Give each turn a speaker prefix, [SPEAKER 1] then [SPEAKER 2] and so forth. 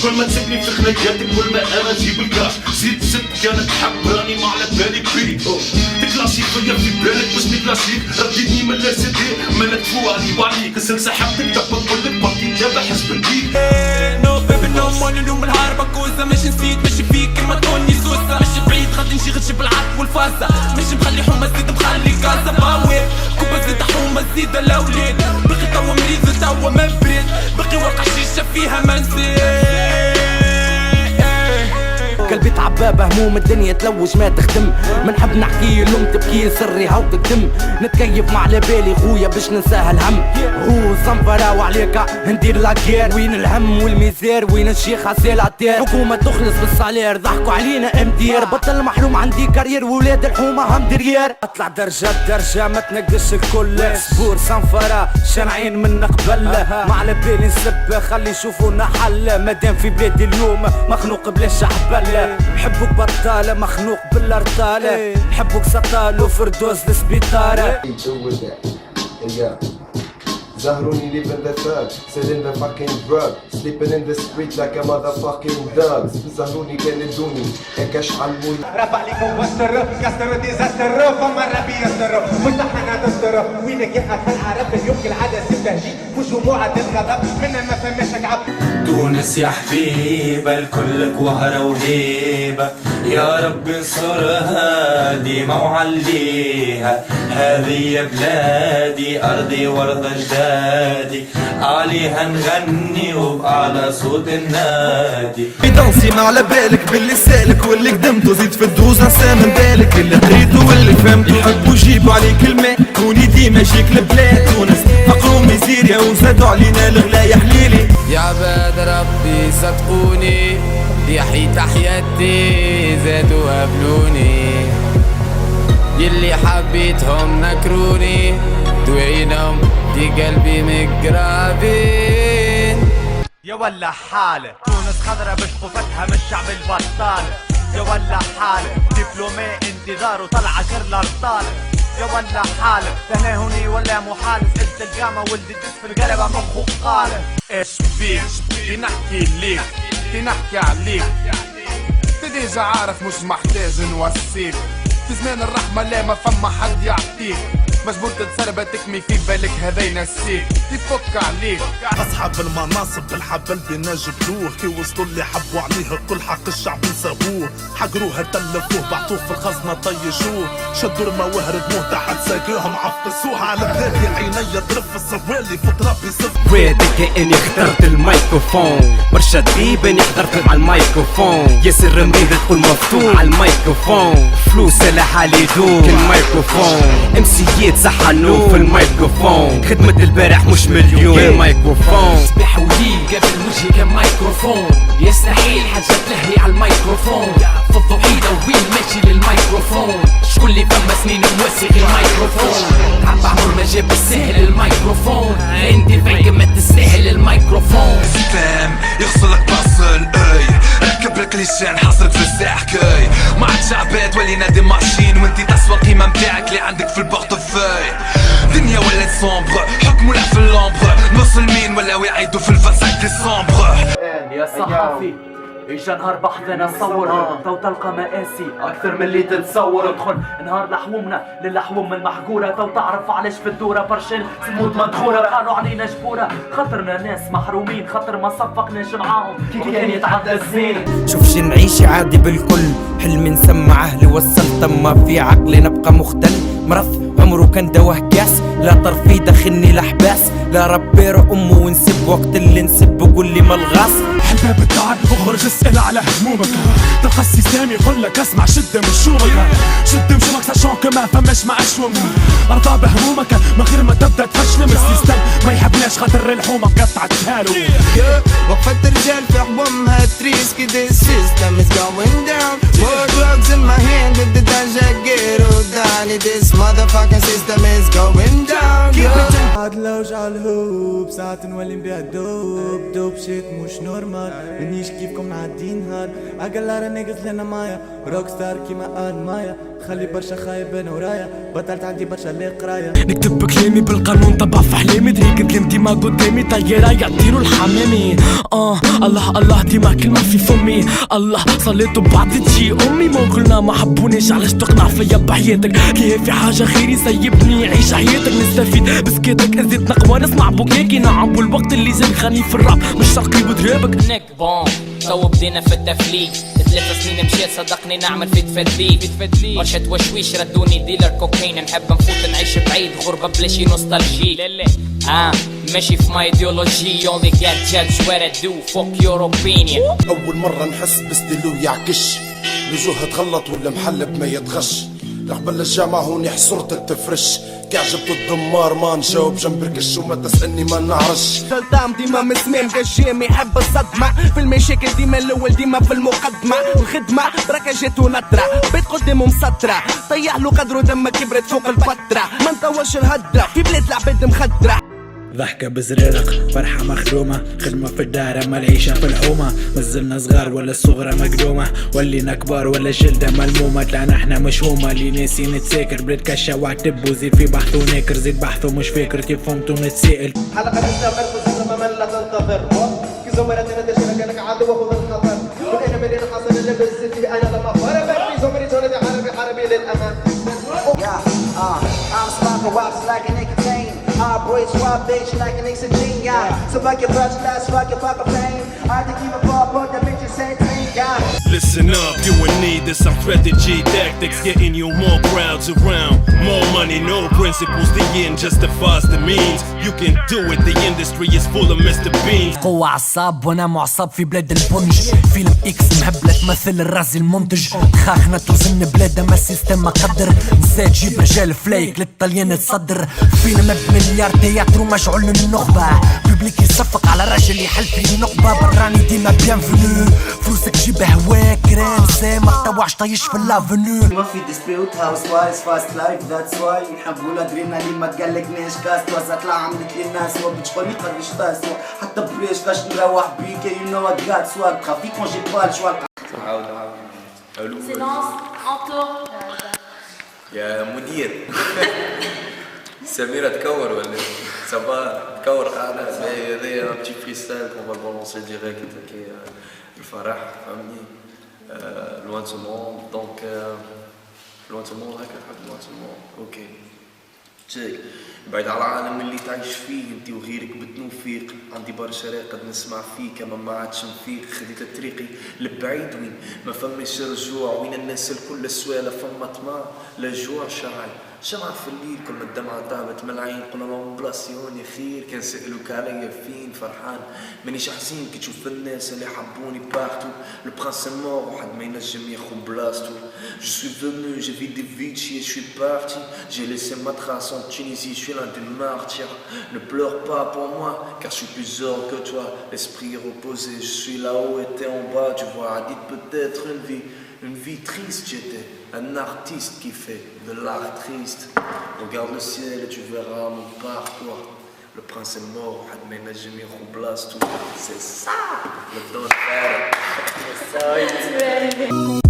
[SPEAKER 1] كل ما تسيبني في خناقاتك كل ما انا اجيب الكاش. زيد كانت حب راني ما على بالي بيك. تكلاشي فيا في بالك باش نكلاشيك. رديتني من لا سي دي ما نتفو علي وعليك. سلسة حبتك دابا نقولك باقي دابا حسب بيك.
[SPEAKER 2] نو بيبي نو ماني اليوم الهاربة كوزة. مش نسيت ماشي فيك كيما توني سوسة. مش بعيد غادي نجي غتجيب العرق والفازة. مش مخلي حومة زيد مخلي كازا باوي. كوبا زيد حومة زيد الاولاد. بقي توا مريض توا ما بريد. بقي ورقة شيشة فيها منزل.
[SPEAKER 3] قلبي تعبابة هموم الدنيا تلوج ما تخدم. منحب نحكي لهم تبكي سري هاو تكتم. نتكيف مع لبالي خويا باش ننساها الهم. هو صنفرة وعليك ندير لاكير. وين الهم والميزير وين الشيخ عسيلاتير. حكومة تخلص بالصالير ضحكوا علينا امدير. بطل محروم عندي كارير وولاد الحومة هم دريير. اطلع درجة بدرجة ما تنقص الكل. صبور صنفرة شنعين من قبل. مع لبالي نسب خلي يشوفونا حل. مادام في بلادي اليوم مخنوق بلاش حبل. حبوك بطالة مخنوق بالارطالة. حبوك سطال وفردوس لسبيطارة.
[SPEAKER 4] Zahruni live in the third, selling the fucking drug, sleeping in the street like a motherfucking dog. Zahruni كندوني اكش علموني.
[SPEAKER 5] رب عليكم وستر كسر ديزاستر. فما ربي يستر مستحنا تستر. وينك يا اخي العرب اليوم كالعادة سبتهجي وجموعة الغضب منا ما فماش عب.
[SPEAKER 2] تونس يا حبيبة الكل وهرة وهيبة. يا رب انصرها ديما وعليها. هذه يا بلادي أرضي وارض أجدادي. عليها نغني وبأعلى صوت النادي.
[SPEAKER 6] بيدانسي ما على بالك باللي سالك واللي قدمته. زيد في الدوز انسى من بالك اللي قريته واللي فهمته. يحبوا يجيبوا عليك الماء كوني ديما جيك لبلاد تونس. فقروا ميزيريا وزادوا علينا الغلا يا حليلي.
[SPEAKER 7] يا عباد ربي صدقوني يحيي تحياتي زادوا قبلوني. يلي حبيتهم نكروني دوينهم دي قلبي مقرابين.
[SPEAKER 5] يا ولا حالة تونس خضرة بشقفتها من الشعب البطال. يا ولا حالة دبلومي انتظار وطلع عشر الأبطال. يا ولا حالة تهنهني ولا محال. سألت الجامعة ولدي تدس في القلبة مخو قالة. ايش بيك نحكي ليك نحكي عليك.
[SPEAKER 8] ديجا عارف مش محتاج نوصيك. في زمان الرحمة لا ما فما حد يعطيك. مجبور تتسربة تكمي في بالك هذا ينسيك يفك عليك.
[SPEAKER 6] أصحاب المناصب بالحبل بينا جبدوه. كي وصلوا اللي حبوا عليه كل حق الشعب نسابوه. حقروها تلفوه بعطوه في الخزنة طيشوه. شدوا المواهر دموه تحت ساقيهم عفسوه. على بلادي عينيا ترف السوالي في ترابي صف.
[SPEAKER 3] ويدك اني اخترت الميكروفون. مرشد بيبني حضرت مع الميكروفون. ياسر مريض تقول مفتوح على الميكروفون. فلوس لحالي دون الميكروفون. امسيات صحنوا في الميكروفون. خدمة البارح مش مليون الميكروفون.
[SPEAKER 2] صباح وليل قبل وجهي كميكروفون. يستحيل حاجة تلهي على الميكروفون. في الضحيدة وين ماشي للميكروفون. شكون اللي فما سنين موسي غير الميكروفون. تعب عمر ما جاب السهل الميكروفون. عندي الفرق ما تستاهل الميكروفون.
[SPEAKER 8] فاهم يغسلك بصل اي ركب لك ليشان حصرك في الساحكاي. ما عادش عباد ولي نادي ماشين. وانتي تسوى القيمة متاعك اللي عندك في البورتفاي. دنيا ولات صومبر حكم ولا في اللومبر. مسلمين ولا يعيدوا في الفاساك ديسمبر.
[SPEAKER 3] يا صحافي اجا نهار بحذنا نصور. تو تلقى مقاسي اكثر من اللي تتصور. ادخل نهار لحومنا للحوم المحقوره. تو تعرف علاش في الدوره برشان سموت مدخوره. قالوا علينا جبوره خاطرنا ناس محرومين. خاطر ما صفقناش معاهم كي كان يتعدى الزين.
[SPEAKER 9] شوف شي نعيش عادي بالكل. حلمي نسمعه لوصلت اما في عقلي نبقى مختل. مرض عمره كان دواه كاس. لا طرفي دخلني لحباس. لا ربير امه ونسب وقت اللي نسب قول لي ملغاص.
[SPEAKER 6] حباب التعب اخرج اسأل على همومك. تلقى السيستم يقول لك اسمع شد من شومك. شد من شومك ساشون كما فماش معشوم. ارضى بهمومك من غير ما تبدا تفشلم. السيستم ما يحبناش خاطر الحومه قطعت هالو.
[SPEAKER 10] وقفت الرجال في حبومها تريسكي. This system is going down. More drugs in my hand with the danger ghetto down. This motherfucking system is going down.
[SPEAKER 11] عدلة وجع الهوب ساعات نولي نبيع دوب. دوب شيت مش نورمال. منيش كيفكم عادين هاد. أقل ناقص لنا مايا روك ستار كيما قال مايا. خلي برشا خايب انا ورايا بطلت عندي برشا اللي قرايا
[SPEAKER 2] نكتب كلامي بالقانون طبع في حلامي دريك كلام ديما قدامي طيارة يعطيرو الحمامي الله الله ديما كلمة في فمي الله صليت وبعد تجي امي ما قلنا ما حبونيش علاش تقنع فيا بحياتك كي في حاجة خيري سيبني عيش حياتك نستفيد بسكيتك ازيد نقوى نسمع بوكاكي نعم والوقت اللي زاد خاني في الراب مش شرقي بدرابك
[SPEAKER 12] نك بون تو بدينا في التفليك 3 سنين مشيت صدقني نعمل في تفدليك برشا وشويش ردوني ديلر كوكايين نحب نفوت نعيش بعيد غربة بلاشي نوستالجي ماشي في ما ايديولوجي only get judged what I do fuck your opinion
[SPEAKER 13] أول مرة نحس بستيلو يعكش لجوه تغلط ولا محلب ما يتغش قبل الجامعة هوني حصرتك تفرش كعجبت الدمار ما نجاوب جنب الكش وما تسألني ما نعرش
[SPEAKER 3] سلطان ديما مسمام كالجيم يحب الصدمة في المشاكل ديما الأول ديما في المقدمة الخدمة بركة جات ونطرة بيت قدامه مسطرة طيح له قدره دمه كبرت فوق الفترة ما نطوش الهدرة في بلاد العباد مخدرة
[SPEAKER 9] ضحكة بزريرق فرحة مخدومة خدمة في الدار اما العيشة في الحومة مازلنا صغار ولا الصغرى مقدومة ولينا كبار ولا جلدة ملمومة طلعنا احنا مشهومة اللي ناسي نتساكر بلاد كشة واعتب وزيد في بحث وناكر زيد بحث ومش فاكر كيف فهمت ونتسائل
[SPEAKER 4] حلقة نستمر وزمن من لا تنتظر كي زمرتنا تشارك لك عدو وخذ الخطر وانا مدينة حصل اللي بزتي انا لما فرق في زمري تولدي عربي للامام
[SPEAKER 10] I'm smoking wops like a nicotine. I breathe swap bitch like an oxygen. So fuck your brush, let's fuck your fuck a pain. I to keep a pop on the bitch, say
[SPEAKER 1] Listen up, you in need of some strategy tactics, getting you more crowds around. More money, no principles, the end justifies the means. You can do it, the industry is full of Mr. Beans.
[SPEAKER 2] قوة عصاب وانا معصاب في بلاد البنج فيلم اكس مهبلة تمثل الرازي المنتج خاخنا توزن بلاد ما السيستم ما قدر نسيت جيب رجال فلايك للطليان تصدر فيلم بمليار تياترو مشعول النخبة بيبليك يصفق على راجل يحل في نقبة براني ديما بيانفونو فلوسك جيبه هواك رانسي ما تطوعش طيش في اللافونو
[SPEAKER 10] ما في ديسبيوت هاوس وايز فاست لايف ذاتس واي نحبوا الادرينالين ما تقلقناش كاست وسط عملت لي الناس وبتشغلني قريش تاسوا حتى بريش كاش نروح بيك يو نو وات جات سواك خافي كون جي با الشوا
[SPEAKER 14] سيلونس انطور
[SPEAKER 7] يا مدير سميرة تكور ولا صباح تكور قاعدة هذايا بتي فريستايل كون فا بالونسي ديريكت كي الفرح فهمني لوان سو موند دونك لوان سو موند هكا نحب لوان سو موند اوكي تشيك بعيد على العالم اللي تعيش فيه انت وغيرك بتنوفيق عندي برشا راقد نسمع فيك اما ما عادش نفيق خديت طريقي لبعيد وين ما فماش رجوع وين الناس الكل سوالة فما طمع لا جوع شعل شمعة في الليل كل ما الدمعة طابت من العين قلنا لهم بلاسيوني خير كان سألوك عليا فين فرحان مانيش حزين كي تشوف الناس اللي حبوني بارتو لو برانس مور واحد ما ينجم ياخد بلاصتو Je suis venu, j'ai vu des vides, je suis parti. J'ai laissé ma trace en Tunisie, je suis l'un des martyrs. Ne pleure pas pour moi, car je suis plus hors que toi. L'esprit reposé, je suis là-haut et t'es en bas. Tu vois, dit peut-être une vie triste. J'étais un artiste qui fait de l'art triste. Regarde le ciel et tu verras mon parcours. Le prince est mort, Hadmen Najmi Roublas, tout. C'est ça, le don. C'est ça,